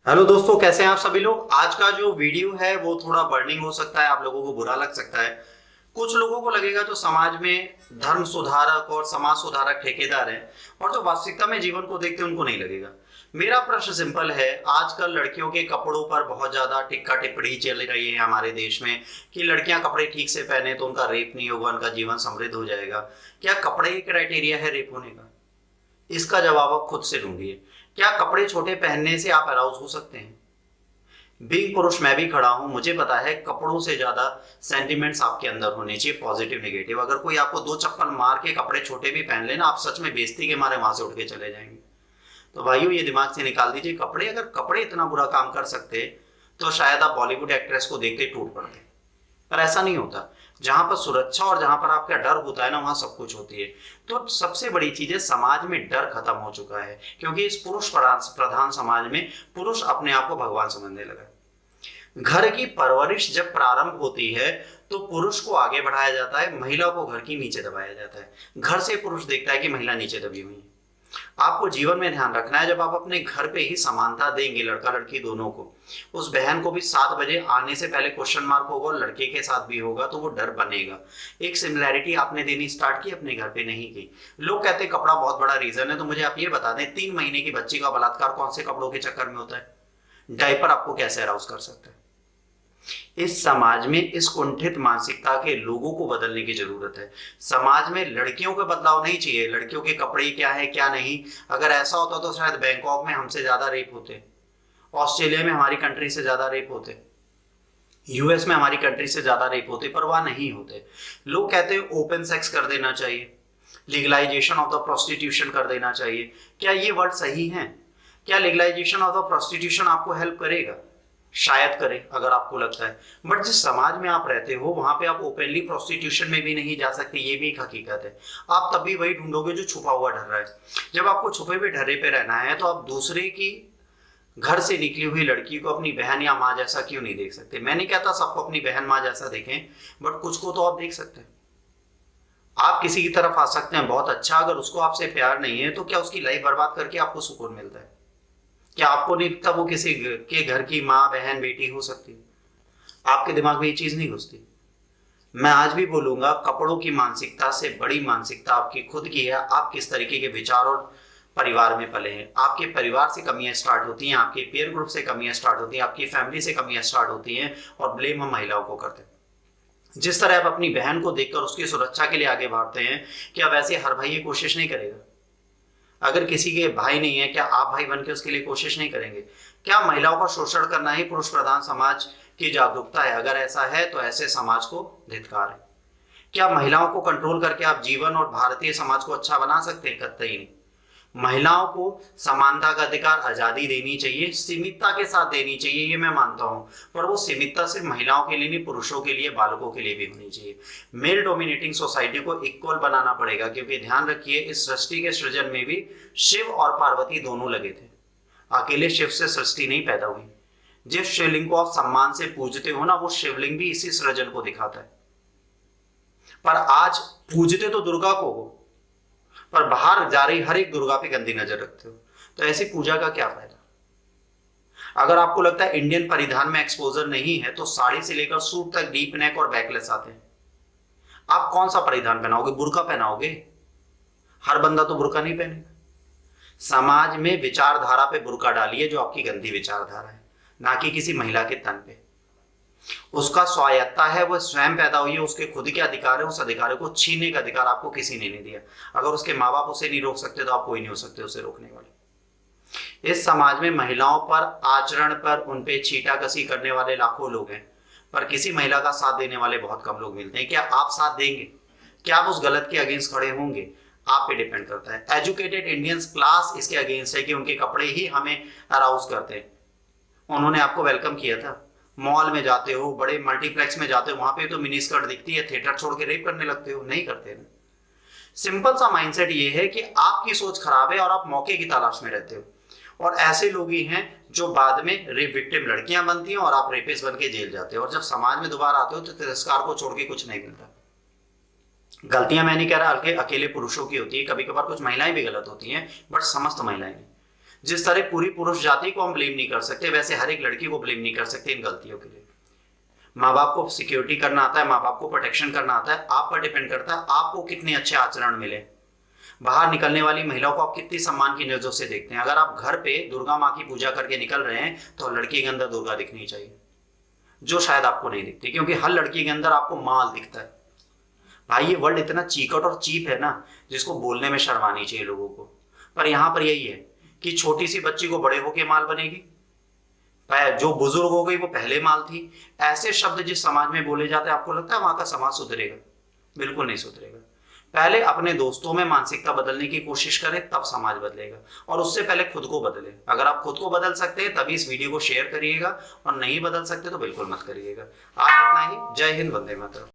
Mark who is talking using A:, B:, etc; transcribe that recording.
A: Hello दोस्तों, कैसे हैं आप सभी लोग। आज का जो वीडियो है वो थोड़ा बर्निंग हो सकता है, आप लोगों को बुरा लग सकता है। कुछ लोगों को लगेगा जो समाज में धर्म सुधारक और समाज सुधारक ठेकेदार हैं और जो वास्तविकता में जीवन को देखते हैं उनको नहीं लगेगा। मेरा प्रश्न सिंपल है। आजकल लड़कियों के कपड़ों पर बहुत ज्यादा टिक्का टिप्पणी चल रही है हमारे देश में कि लड़कियां कपड़े ठीक से पहने तो उनका रेप नहीं होगा, उनका जीवन समृद्ध हो जाएगा। क्या कपड़े ही क्राइटेरिया है रेप होने का? इसका जवाब आप खुद से ढूंढिए। क्या कपड़े छोटे पहनने से आप अराउज हो सकते हैं? बीइंग पुरुष मैं भी खड़ा हूं, मुझे पता है कपड़ों से ज्यादा सेंटिमेंट्स आपके अंदर होने चाहिए, पॉजिटिव नेगेटिव। अगर कोई आपको दो चप्पल मार के कपड़े छोटे भी पहन लेना, आप सच में बेइज्जती के मारे वहां से उठ के चले जाएंगे। तो भाइयों, ये दिमाग से निकाल दीजिए। कपड़े, अगर कपड़े इतना बुरा काम कर सकते तो शायद आप बॉलीवुड एक्ट्रेस को देखते टूट पड़ते, पर ऐसा नहीं होता। जहां पर सुरक्षा और जहां पर आपका डर होता है ना, वहां सब कुछ होती है। तो सबसे बड़ी चीज है, समाज में डर खत्म हो चुका है, क्योंकि इस पुरुष प्रधान समाज में पुरुष अपने आप को भगवान समझने लगा। घर की परवरिश जब प्रारंभ होती है तो पुरुष को आगे बढ़ाया जाता है, महिला को घर की नीचे दबाया जाता है। घर से पुरुष देखता है कि महिला नीचे दबी हुई है। आपको जीवन में ध्यान रखना है, जब आप अपने घर पे ही समानता देंगे लड़का लड़की दोनों को, उस बहन को भी 7 बजे आने से पहले क्वेश्चन मार्क होगा और लड़के के साथ भी होगा, तो वो डर बनेगा। एक सिमिलैरिटी आपने देनी स्टार्ट की, अपने घर पे नहीं की। लोग कहते हैं कपड़ा बहुत बड़ा रीजन है, तो मुझे आप ये बता दें, 3 महीने की बच्ची का बलात्कार कौन से कपड़ों के चक्कर में होता है? डायपर आपको कैसे अराउज कर सकता है? इस समाज में इस कुंठित मानसिकता के लोगों को बदलने की जरूरत है। समाज में लड़कियों का बदलाव नहीं चाहिए, लड़कियों के कपड़े क्या है क्या नहीं। अगर ऐसा होता तो शायद बैंकॉक में हमसे ज्यादा रेप होते, ऑस्ट्रेलिया में हमारी कंट्री से ज्यादा रेप होते, यूएस में हमारी कंट्री से ज्यादा रेप होते, पर वह नहीं होते। लोग कहते हैं ओपन सेक्स कर देना चाहिए, लीगलाइजेशन ऑफ द प्रोस्टिट्यूशन कर देना चाहिए। क्या ये वर्ड सही है? क्या लीगलाइजेशन ऑफ द प्रोस्टिट्यूशन आपको हेल्प करेगा? शायद करे, अगर आपको लगता है। बट जिस समाज में आप रहते हो वहां पे आप ओपनली प्रोस्टिट्यूशन में भी नहीं जा सकते, ये भी एक हकीकत है। आप तभी वही ढूंढोगे जो छुपा हुआ ढर रहा है। जब आपको छुपे हुए ढर्रे पे रहना है तो आप दूसरे की घर से निकली हुई लड़की को अपनी बहन या माँ जैसा क्यों नहीं देख सकते? मैं नहीं कहता सबको अपनी बहन माँ जैसा देखें, बट कुछ को तो आप देख सकते हैं। आप किसी की तरफ आ सकते हैं, बहुत अच्छा। अगर उसको आपसे प्यार नहीं है तो क्या उसकी लाइफ बर्बाद करके आपको सुकून मिलता है? क्या आपको नहीं लगता वो किसी के घर की माँ बहन बेटी हो सकती है? आपके दिमाग में ये चीज नहीं घुसती। मैं आज भी बोलूंगा, कपड़ों की मानसिकता से बड़ी मानसिकता आपकी खुद की है। आप किस तरीके के विचार और परिवार में पले हैं। आपके परिवार से कमियां स्टार्ट होती हैं, आपके पीयर ग्रुप से कमियां स्टार्ट होती हैं, आपकी फैमिली से कमियां स्टार्ट होती हैं, और ब्लेम हम महिलाओं को करते हैं। जिस तरह आप अपनी बहन को देखकर उसकी सुरक्षा के लिए आगे बढ़ते हैं, क्या वैसे हर भाई ये कोशिश नहीं करेगा? अगर किसी के भाई नहीं है, क्या आप भाई बन के उसके लिए कोशिश नहीं करेंगे? क्या महिलाओं का शोषण करना ही पुरुष प्रधान समाज की जागरूकता है? अगर ऐसा है तो ऐसे समाज को धिक्कार है। क्या महिलाओं को कंट्रोल करके आप जीवन और भारतीय समाज को अच्छा बना सकते हैं? कतई नहीं। महिलाओं को समानता का अधिकार, आजादी देनी चाहिए, सीमितता के साथ देनी चाहिए, ये मैं मानता हूं। पर वो सीमितता सिर्फ महिलाओं के लिए नहीं, पुरुषों के लिए, बालकों के लिए भी होनी चाहिए। मेल डोमिनेटिंग सोसाइटी को इक्वल बनाना पड़ेगा, क्योंकि ध्यान रखिए, इस सृष्टि के सृजन में भी शिव और पार्वती दोनों लगे थे। अकेले शिव से सृष्टि नहीं पैदा हुई। जिस शिवलिंग को आप सम्मान से पूजते हो ना, वो शिवलिंग भी इसी सृजन को दिखाता है। पर आज पूजते तो दुर्गा को हो, पर बाहर जा रही हर एक दुर्गा पे गंदी नजर रखते हो, तो ऐसी पूजा का क्या फायदा? अगर आपको लगता है इंडियन परिधान में एक्सपोजर नहीं है, तो साड़ी से लेकर सूट तक डीप नेक और बैकलेस आते हैं। आप कौन सा परिधान पहनाओगे? बुर्का पहनाओगे? हर बंदा तो बुर्का नहीं पहनेगा। समाज में विचारधारा पे बुर्का डालिए जो आपकी गंदी विचारधारा है, ना कि किसी महिला के तन पे। उसका स्वायत्ता है, वह स्वयं पैदा हुई है, उसके खुद के अधिकार है। उस अधिकार को छीनने का अधिकार आपको किसी ने नहीं दिया। अगर उसके माँ बाप उसे नहीं रोक सकते तो आप कोई नहीं हो सकते उसे रोकने वाले। इस समाज में महिलाओं पर, आचरण पर, उन पे छीटाकसी करने वाले लाखों लोग हैं, पर किसी महिला का साथ देने वाले बहुत कम लोग मिलते हैं। क्या आप साथ देंगे? क्या आप उस गलत के अगेंस्ट खड़े होंगे? आप पे डिपेंड करता है। एजुकेटेड इंडियंस क्लास इसके अगेंस्ट है कि उनके कपड़े ही हमें अराउज करते हैं। उन्होंने आपको वेलकम किया था। मॉल में जाते हो, बड़े मल्टीप्लेक्स में जाते हो, वहां पे तो मिनी स्कर्ट दिखती है, थिएटर छोड़ के रेप करने लगते हो? नहीं करते ना। सिंपल सा माइंडसेट ये है कि आपकी सोच खराब है और आप मौके की तलाश में रहते हो। और ऐसे लोग ही हैं जो बाद में रेप विक्टिम लड़कियां बनती हैं और आप रेपिस्ट बन के जेल जाते हो, और जब समाज में दोबारा आते हो तो तिरस्कार को छोड़ के कुछ नहीं मिलता। गलतियां मैं नहीं कह रहा, अकेले पुरुषों की होती है, कभी कभार कुछ महिलाएं भी गलत होती हैं, बट समस्त महिलाएं नहीं। जिस तरह पूरी पुरुष जाति को हम ब्लेम नहीं कर सकते, वैसे हर एक लड़की को ब्लेम नहीं कर सकते इन गलतियों के लिए। माँ बाप को सिक्योरिटी करना आता है, माँ बाप को प्रोटेक्शन करना आता है, आप पर डिपेंड करता है आपको कितने अच्छे आचरण मिले। बाहर निकलने वाली महिलाओं को आप कितनी सम्मान की नजरों से देखते हैं। अगर आप घर पे दुर्गा माँ की पूजा करके निकल रहे हैं तो लड़की के अंदर दुर्गा दिखनी चाहिए, जो शायद आपको नहीं दिखती, क्योंकि हर लड़की के अंदर आपको माल दिखता है। भाई ये वर्ल्ड इतना चीकट और चीप है ना, जिसको बोलने में शर्म आनी चाहिए लोगों को। पर यहाँ पर यही है कि छोटी सी बच्ची को बड़े होके माल बनेगी, जो बुजुर्ग हो गई वो पहले माल थी। ऐसे शब्द जिस समाज में बोले जाते हैं, आपको लगता है वहां का समाज सुधरेगा? बिल्कुल नहीं सुधरेगा। पहले अपने दोस्तों में मानसिकता बदलने की कोशिश करें, तब समाज बदलेगा। और उससे पहले खुद को बदलें। अगर आप खुद को बदल सकते हैं तभी इस वीडियो को शेयर करिएगा, और नहीं बदल सकते तो बिल्कुल मत करिएगा। आज इतना ही। जय हिंद, वंदे मातरम।